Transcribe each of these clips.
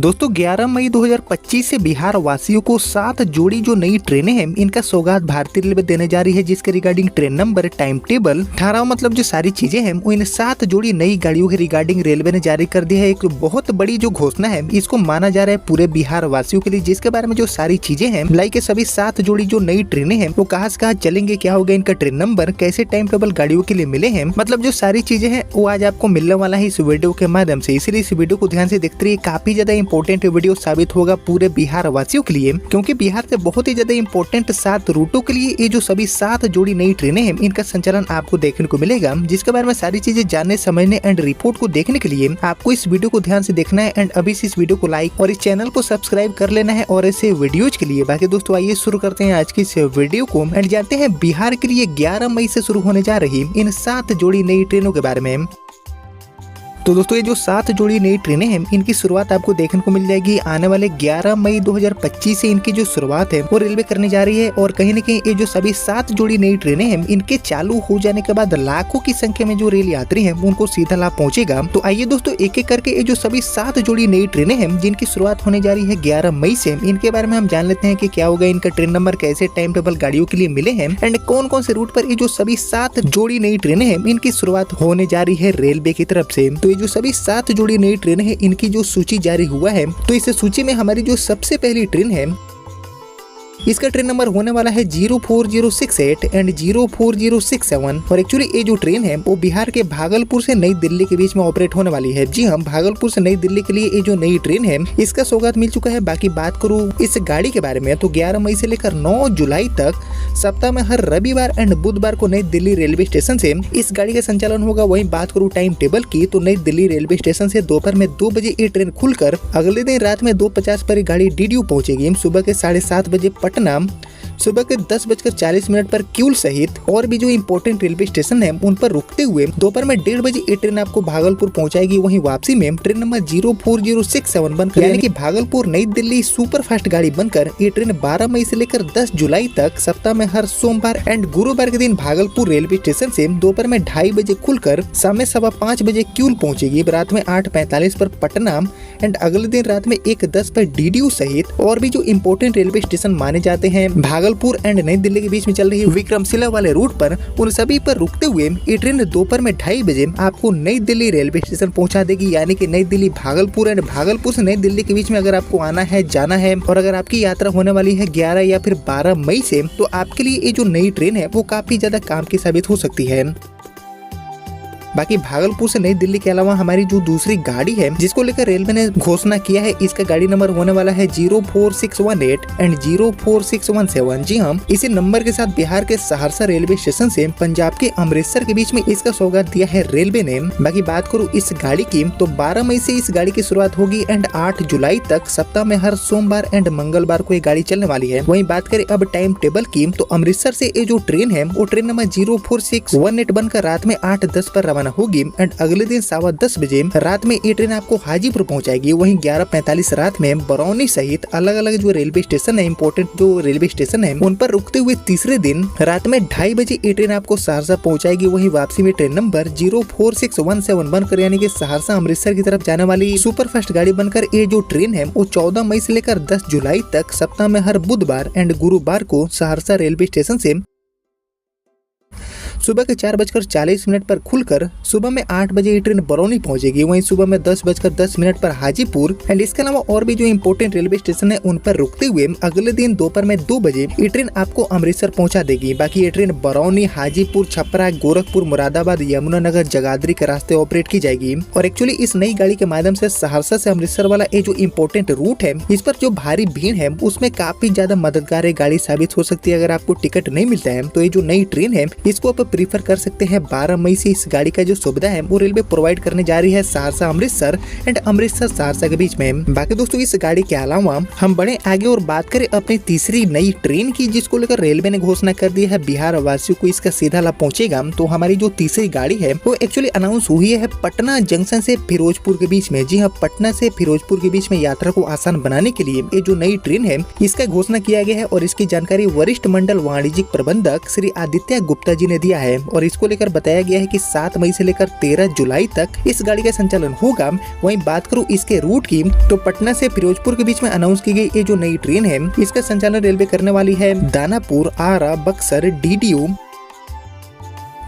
दोस्तों 11 मई 2025 से बिहार वासियों को 7 जोड़ी जो नई ट्रेनें हैं इनका सौगात भारतीय रेलवे देने जा रही है, जिसके regarding train number, time table, ठहराव मतलब जो सारी चीजें हैं वो इन 7 जोड़ी नई गाड़ियों के रिगार्डिंग रेलवे ने जारी कर दी है। एक बहुत बड़ी जो घोषणा है, इसको माना जा रहा है पूरे बिहार वासियों के लिए, जिसके बारे में जो सारी चीजें हैं लाइक सभी 7 जोड़ी जो नई ट्रेनें हैं वो कहाँ से कहाँ चलेंगे, क्या होगा इनका ट्रेन नंबर, कैसे टाइम टेबल गाड़ियों के लिए मिले हैं, मतलब जो सारी चीजें हैं वो आज आपको मिलने वाला है इस वीडियो के माध्यम से। इसलिए इस वीडियो को ध्यान से देखते रहिए, काफी ज्यादा इंपॉर्टेंट वीडियो साबित होगा पूरे बिहार वासियों के लिए, क्योंकि बिहार से बहुत ही ज्यादा इंपॉर्टेंट 7 रूटों के लिए ये जो सभी 7 जोड़ी नई ट्रेनें हैं इनका संचालन आपको देखने को मिलेगा, जिसके बारे में सारी चीजें जानने, समझने एंड रिपोर्ट को देखने के लिए आपको इस वीडियो को ध्यान से देखना है एंड अभी से इस वीडियो को लाइक और इस चैनल को सब्सक्राइब कर लेना है और ऐसे वीडियोज के लिए। बाकी दोस्तों आइए शुरू करते हैं आज की इस वीडियो को एंड जानते हैं बिहार के लिए 11 मई से शुरू होने जा रही इन 7 जोड़ी नई ट्रेनों के बारे में। तो दोस्तों ये जो 7 जोड़ी नई ट्रेनें हैं इनकी शुरुआत आपको देखने को मिल जाएगी आने वाले 11 मई 2025 से इनकी जो शुरुआत है वो रेलवे करने जा रही है। और कहीं न कहीं ये जो सभी 7 जोड़ी नई ट्रेनें हैं इनके चालू हो जाने के बाद लाखों की संख्या में जो रेल यात्री हैं उनको सीधा लाभ पहुंचेगा। तो आइए दोस्तों एक एक करके ये जो सभी 7 जोड़ी नई ट्रेनें हैं जिनकी शुरुआत होने जा रही है 11 मई से, इनके बारे में हम जान लेते हैं कि क्या होगा, इनका ट्रेन नंबर, कैसे टाइम टेबल गाड़ियों के लिए मिले हैं एंड कौन कौन से रूट पर ये जो सभी 7 जोड़ी नई ट्रेनें हैं इनकी शुरुआत होने जा रही है रेलवे की तरफ से। तो ये जो सभी 7 जोड़ी नई ट्रेनें हैं इनकी जो सूची जारी हुआ है, तो इस सूची में हमारी जो सबसे पहली ट्रेन है इसका ट्रेन नंबर होने वाला है 04068 एंड 04067। और एक्चुअली ये जो ट्रेन है वो बिहार के भागलपुर से नई दिल्ली के बीच में ऑपरेट होने वाली है। जी हम भागलपुर से नई दिल्ली के लिए ये जो नई ट्रेन है इसका सौगात मिल चुका है। बाकी बात करूँ इस गाड़ी के बारे में तो 11 मई से लेकर 9 जुलाई तक सप्ताह में हर रविवार एंड बुधवार को नई दिल्ली रेलवे स्टेशन से इस गाड़ी का संचालन होगा। वहीं बात करूँ टाइम टेबल की तो नई दिल्ली रेलवे स्टेशन से दोपहर में 2 बजे ये ट्रेन खुलकर अगले दिन रात में 2:50 पर गाड़ी डीडीयू पहुंचेगी। सुबह के 7:30 बजे पटना, सुबह के 10:40 पर क्यूल सहित और भी जो इम्पोर्टेंट रेलवे स्टेशन है उन पर रुकते हुए दोपहर में 1:30 बजे ये ट्रेन आपको भागलपुर पहुंचाएगी। वहीं वापसी में ट्रेन नंबर 04067 बनकर यानी कि भागलपुर नई दिल्ली सुपर फास्ट गाड़ी बनकर ये ट्रेन 12 मई से लेकर 10 जुलाई तक सप्ताह में हर सोमवार एंड गुरुवार के दिन भागलपुर रेलवे स्टेशन से दोपहर में 2:30 बजे खुलकर शाम में 5:15 बजे क्यूल पहुंचेगी। रात में 8:45 पर पटना एंड अगले दिन रात में 1:10 पर डीडीयू सहित और भी जो इम्पोर्टेंट रेलवे स्टेशन माने जाते हैं भागलपुर एंड नई दिल्ली के बीच में चल रही विक्रमशिला वाले रूट पर, उन सभी पर रुकते हुए ये ट्रेन दोपहर में 2:30 बजे आपको नई दिल्ली रेलवे स्टेशन पहुंचा देगी। यानी कि नई दिल्ली भागलपुर एंड भागलपुर से नई दिल्ली के बीच में अगर आपको आना है, जाना है और अगर आपकी यात्रा होने वाली है 11 या फिर 12 मई से, तो आपके लिए ये जो नई ट्रेन है वो काफी ज्यादा काम की साबित हो सकती है। बाकी भागलपुर से नई दिल्ली के अलावा हमारी जो दूसरी गाड़ी है जिसको लेकर रेलवे ने घोषणा किया है, इसका गाड़ी नंबर होने वाला है 04618 एंड 04617। जी हाँ, इसी नंबर के साथ बिहार के सहरसा रेलवे स्टेशन से पंजाब के अमृतसर के बीच में इसका सौगात दिया है रेलवे ने। बाकी बात करूँ इस गाड़ी की तो 12 मई से इस गाड़ी की शुरुआत होगी एंड 8 जुलाई तक सप्ताह में हर सोमवार एंड मंगलवार को ये गाड़ी चलने वाली है। वहीं बात करें अब टाइम टेबल की तो अमृतसर से ये जो ट्रेन है वो ट्रेन नंबर 04618 बनकर रात में 8:10 पर रवाना होगी एंड अगले दिन 10:15 बजे रात में ये ट्रेन आपको हाजीपुर पहुंचाएगी। वहीं 11:45 रात में बरौनी सहित अलग अलग जो रेलवे स्टेशन है, इंपोर्टेंट जो रेलवे स्टेशन है उन पर रुकते हुए तीसरे दिन रात में 2:30 बजे ये ट्रेन आपको सहरसा पहुंचाएगी। वहीं वापसी में ट्रेन नंबर 04617 बनकर यानी कि सहरसा अमृतसर की तरफ जाने वाली सुपर फास्ट गाड़ी बनकर ये जो ट्रेन है वो 14 मई से लेकर 10 जुलाई तक सप्ताह में हर बुधवार एंड गुरुवार को सहरसा रेलवे स्टेशन से सुबह के 4:40 पर खुलकर सुबह में 8 बजे ये ट्रेन बरौनी पहुंचेगी। वहीं सुबह में 10:10 पर हाजीपुर एंड इसके अलावा और भी जो इम्पोर्टेंट रेलवे स्टेशन है उन पर रुकते हुए अगले दिन दोपहर में 2 बजे ये ट्रेन आपको अमृतसर पहुंचा देगी। बाकी ये ट्रेन बरौनी, हाजीपुर, छपरा, गोरखपुर, मुरादाबाद, यमुनानगर, जगाधरी के रास्ते ऑपरेट की जाएगी। और एक्चुअली इस नई गाड़ी के माध्यम से सहरसा से अमृतसर वाला ये जो इम्पोर्टेंट रूट है इस पर जो भारी भीड़ है उसमें काफी ज्यादा मददगार गाड़ी साबित हो सकती है। अगर आपको टिकट नहीं मिलता है तो ये जो नई ट्रेन है इसको आप प्रीफर कर सकते हैं। 12 मई से इस गाड़ी का जो सुविधा है वो रेलवे प्रोवाइड करने जा रही है सहरसा अमृतसर एंड अमृतसर सहरसा के बीच में। बाकी दोस्तों इस गाड़ी के अलावा हम बढ़े आगे और बात करें अपनी तीसरी नई ट्रेन की जिसको लेकर रेलवे ने घोषणा कर दी है बिहार वासियों को इसका सीधा लाभ पहुंचेगा। तो हमारी जो तीसरी गाड़ी है वो एक्चुअली अनाउंस हुई है पटना जंक्शन से फिरोजपुर के बीच में। जी हाँ, पटना से फिरोजपुर के बीच में यात्रा को आसान बनाने के लिए ये जो नई ट्रेन है इसका घोषणा किया गया है और इसकी जानकारी वरिष्ठ मंडल वाणिज्यिक प्रबंधक श्री आदित्य गुप्ता जी ने दिया है और इसको लेकर बताया गया है कि 7 मई से लेकर 13 जुलाई तक इस गाड़ी का संचालन होगा। वहीं बात करूं इसके रूट की तो पटना से फिरोजपुर के बीच में अनाउंस की गई ये जो नई ट्रेन है इसका संचालन रेलवे करने वाली है दानापुर, आरा, बक्सर, डीडीयू,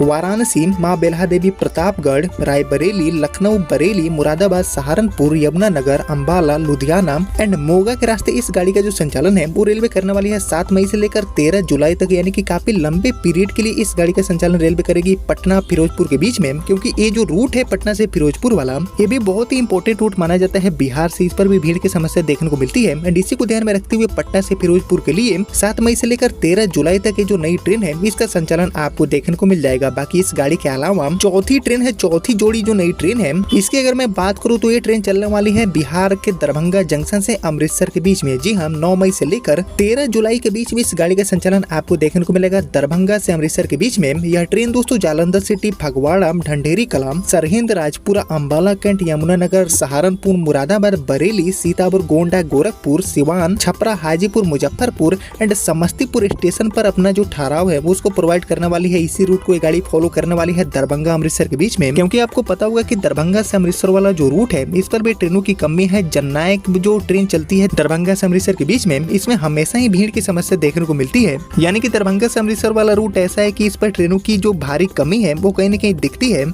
वाराणसी, माँ बेल्हा देवी प्रतापगढ़, रायबरेली, लखनऊ, बरेली, मुरादाबाद, सहारनपुर, यमुनानगर, अंबाला, लुधियाना एंड मोगा के रास्ते इस गाड़ी का जो संचालन है वो रेलवे करने वाली है 7 मई से लेकर 13 जुलाई तक, यानी कि काफी लंबे पीरियड के लिए इस गाड़ी का संचालन रेलवे करेगी पटना फिरोजपुर के बीच में। क्योंकि ये जो रूट है पटना से फिरोजपुर वाला ये भी बहुत ही इंपॉर्टेंट रूट माना जाता है बिहार से, इस पर भी भीड़ की समस्या देखने को मिलती है। एंड इसी को ध्यान में रखते हुए पटना से फिरोजपुर के लिए 7 मई से लेकर 13 जुलाई तक ये जो नई ट्रेन है इसका संचालन आपको देखने को मिल जाएगा। बाकी इस गाड़ी के अलावा चौथी ट्रेन है, चौथी जोड़ी जो नई ट्रेन है इसकी अगर मैं बात करूं तो ये ट्रेन चलने वाली है बिहार के दरभंगा जंक्शन से अमृतसर के बीच में। जी हाँ, 9 मई से लेकर 13 जुलाई के बीच में इस गाड़ी का संचालन आपको देखने को मिलेगा दरभंगा से अमृतसर के बीच में। यह ट्रेन दोस्तों Jalandhar city, Phagwara, Dhandhari Kala, Sirhind, Rajpura, Ambala cantt, Yamunanagar, Saharanpur, Moradabad, Bareilly, Sitapur, Gonda, Gorakhpur, Siwan, Chhapra, Hajipur, Muzaffarpur and Samastipur station पर अपना जो ठहराव है वो उसको प्रोवाइड करने वाली है। इसी रूट को ये गाड़ी फॉलो करने वाली है दरभंगा अमृतसर के बीच में। क्योंकि आपको पता होगा कि दरभंगा से अमृतसर वाला जो रूट है इस पर भी ट्रेनों की कमी है। जननायक जो ट्रेन चलती है दरभंगा से अमृतसर के बीच में इसमें हमेशा ही भीड़ की समस्या देखने को मिलती है। यानी कि दरभंगा से अमृतसर वाला रूट ऐसा है कि इस पर ट्रेनों की जो भारी कमी है वो कहीं न कहीं दिखती है।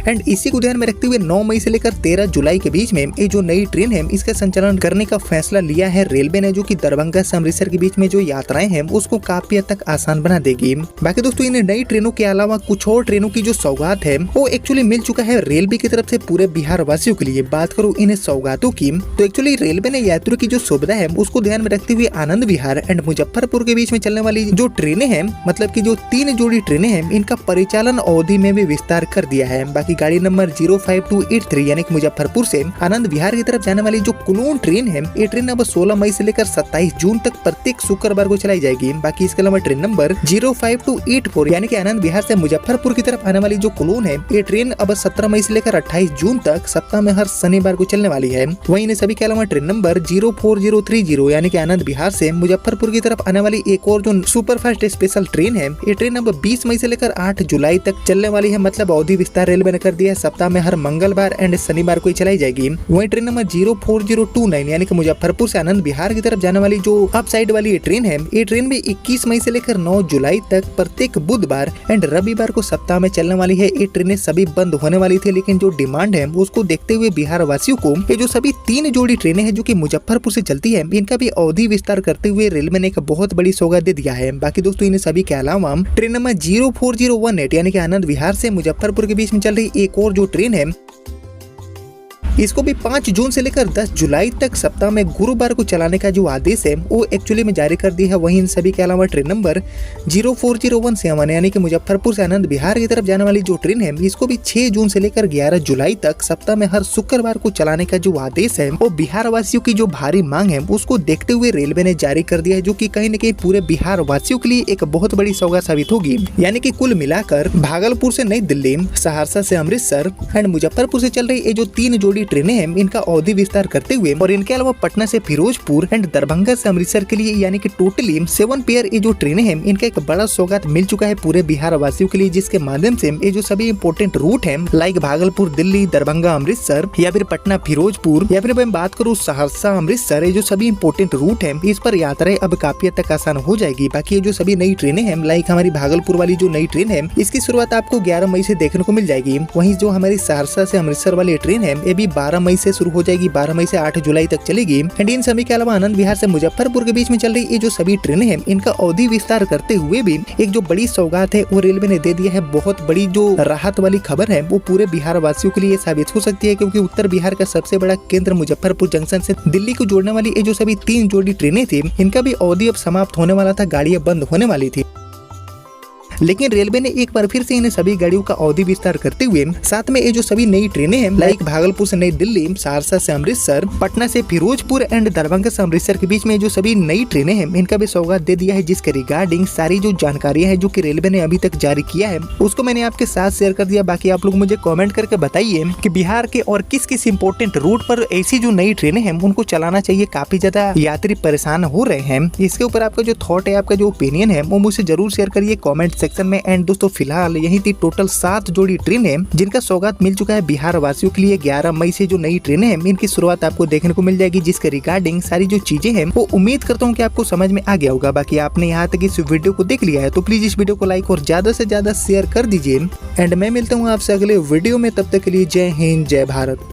एंड इसी को ध्यान में रखते हुए 9 मई से लेकर 13 जुलाई के बीच में ये जो नई ट्रेन है इसका संचालन करने का फैसला लिया है रेलवे ने, जो कि दरभंगा से अमृतसर के बीच में जो यात्राएं हैं उसको काफी हद तक आसान बना देगी। बाकी दोस्तों इन नई ट्रेनों के अलावा कुछ और ट्रेनों की जो सौगात है वो एक्चुअली मिल चुका है रेलवे की तरफ से पूरे बिहार वासियों के लिए। बात करूँ इन सौगातों की तो एक्चुअली रेलवे ने यात्रियों की जो सुविधा है उसको ध्यान में रखते हुए आनंद विहार एंड मुजफ्फरपुर के बीच में चलने वाली जो ट्रेनें हैं, मतलब की जो 3 जोड़ी ट्रेनें हैं इनका परिचालन अवधि में भी विस्तार कर दिया है। बाकी गाड़ी नंबर 05283 यानी कि मुजफ्फरपुर से आनंद विहार की तरफ जाने वाली जो कुलून ट्रेन है ये ट्रेन अब 16 मई से लेकर 27 जून तक प्रत्येक शुक्रवार को चलाई जाएगी। बाकी इसके अलावा ट्रेन नंबर 05284 यानी कि आनंद विहार से मुजफ्फरपुर की तरफ आने वाली जो कुलून है ये ट्रेन अब 17 मई से लेकर 28 जून तक सप्ताह में हर शनिवार को चलने वाली है। वहीं इन सभी के अलावा ट्रेन नंबर 04030 यानी कि आनंद विहार से मुजफ्फरपुर की तरफ आने वाली एक और जो सुपरफास्ट स्पेशल ट्रेन है ये ट्रेन अब 20 मई से लेकर 8 जुलाई तक चलने वाली है। मतलब अवधि विस्तार रेलवे ने कर दिया है, सप्ताह में हर मंगलवार एंड शनिवार को चलाई जाएगी। वहीं ट्रेन नंबर 04029 यानी कि मुजफ्फरपुर से आनंद विहार की तरफ जाने वाली जो अप साइड वाली ये ट्रेन है ये ट्रेन भी 21 मई से लेकर 9 जुलाई तक प्रत्येक बुधवार एंड रविवार को सप्ताह में चलने वाली है। ये ट्रेनें सभी बंद होने वाली थी, लेकिन जो डिमांड है उसको देखते हुए बिहार वासियों को ये जो सभी 3 जोड़ी ट्रेनें हैं जो कि मुजफ्फरपुर से चलती है इनका भी अवधि विस्तार करते हुए रेलवे ने एक बहुत बड़ी सौगात दे दिया है। बाकी दोस्तों इन सभी के अलावा ट्रेन नंबर 04018 यानी कि आनंद विहार से मुजफ्फरपुर के बीच में चल रही एक और जो ट्रेन है इसको भी 5 जून से लेकर 10 जुलाई तक सप्ताह में गुरुवार को चलाने का जो आदेश है वो एक्चुअली में जारी कर दिया है। वहीं इन सभी के अलावा ट्रेन नंबर 04017 यानी कि मुजफ्फरपुर से आनंद विहार की तरफ जाने वाली जो ट्रेन है इसको भी 6 जून से लेकर 11 जुलाई तक सप्ताह में हर शुक्रवार को चलाने का जो आदेश है वो बिहार वासियों की जो भारी मांग है उसको देखते हुए रेलवे ने जारी कर दिया है, जो कि कहीं न कहीं पूरे बिहार वासियों के लिए एक बहुत बड़ी सौगात साबित होगी। यानी कि कुल मिलाकर भागलपुर से नई दिल्ली, सहरसा से अमृतसर एंड मुजफ्फरपुर से चल रही ये जो 3 जोड़ी ट्रेनें हैं इनका अवधि विस्तार करते हुए और इनके अलावा पटना से फिरोजपुर एंड दरभंगा से अमृतसर के लिए यानी कि टोटली 7 पेयर ये जो ट्रेनें हैं इनका एक बड़ा सौगात मिल चुका है पूरे बिहार वासियों के लिए, जिसके माध्यम से ये जो सभी इंपोर्टेंट रूट हैं लाइक भागलपुर, दिल्ली, दरभंगा, अमृतसर या फिर पटना फिरोजपुर या फिर मैं बात करूँ सहरसा अमृतसर, ये जो सभी इंपोर्टेंट रूट है इस पर यात्राएं अब काफी हद तक आसान हो जाएगी। बाकी ये जो सभी नई ट्रेनें हैं लाइक हमारी भागलपुर वाली जो नई ट्रेन है इसकी शुरुआत आपको 11 मई से देखने को मिल जाएगी। वहीं जो हमारी सहरसा से अमृतसर वाली ट्रेन है ये भी 12 मई से शुरू हो जाएगी, 12 मई से 8 जुलाई तक चलेगी। एंड इन सभी के अलावा आनंद विहार से मुजफ्फरपुर के बीच में चल रही ये जो सभी ट्रेनें हैं इनका अवधि विस्तार करते हुए भी एक जो बड़ी सौगात है वो रेलवे ने दे दिया है। बहुत बड़ी जो राहत वाली खबर है वो पूरे बिहार वासियों के लिए साबित हो सकती है, क्योंकि उत्तर बिहार का सबसे बड़ा केंद्र मुजफ्फरपुर जंक्शन से दिल्ली को जोड़ने वाली ये जो सभी 3 जोड़ी ट्रेनें थी इनका भी अवधि अब समाप्त होने वाला था, गाड़ियां बंद होने वाली थी। लेकिन रेलवे ने एक बार फिर से इन सभी गाड़ियों का अवधि विस्तार करते हुए साथ में ये जो सभी नई ट्रेनें हैं लाइक भागलपुर से नई दिल्ली, सहरसा से अमृतसर, पटना से फिरोजपुर एंड दरभंगा से अमृतसर के बीच में जो सभी नई ट्रेनें हैं इनका भी सौगात दे दिया है, जिसके रिगार्डिंग सारी जो जानकारियां हैं जो कि रेलवे ने अभी तक जारी किया है उसको मैंने आपके साथ शेयर कर दिया। बाकी आप लोग मुझे कॉमेंट करके बताइए कि बिहार के और किस किस इंपोर्टेंट रूट पर ऐसी जो नई ट्रेनें हैं उनको चलाना चाहिए। काफी ज्यादा यात्री परेशान हो रहे हैं, इसके ऊपर आपका जो थॉट है, आपका जो ओपिनियन है वो मुझसे जरूर शेयर करिए कॉमेंट सेक्शन सेक्शन में। एंड दोस्तों फिलहाल यही थी टोटल 7 जोड़ी ट्रेन है जिनका सौगात मिल चुका है बिहार वासियों के लिए। 11 मई से जो नई ट्रेनें हैं इनकी शुरुआत आपको देखने को मिल जाएगी, जिसके रिगार्डिंग सारी जो चीजें हैं वो उम्मीद करता हूँ कि आपको समझ में आ गया होगा। बाकी आपने यहाँ तक इस वीडियो को देख लिया है तो प्लीज इस वीडियो को लाइक और ज्यादा से ज्यादा शेयर कर दीजिए। एंड मैं मिलता हूँ आपसे अगले वीडियो में, तब तक के लिए जय हिंद जय भारत।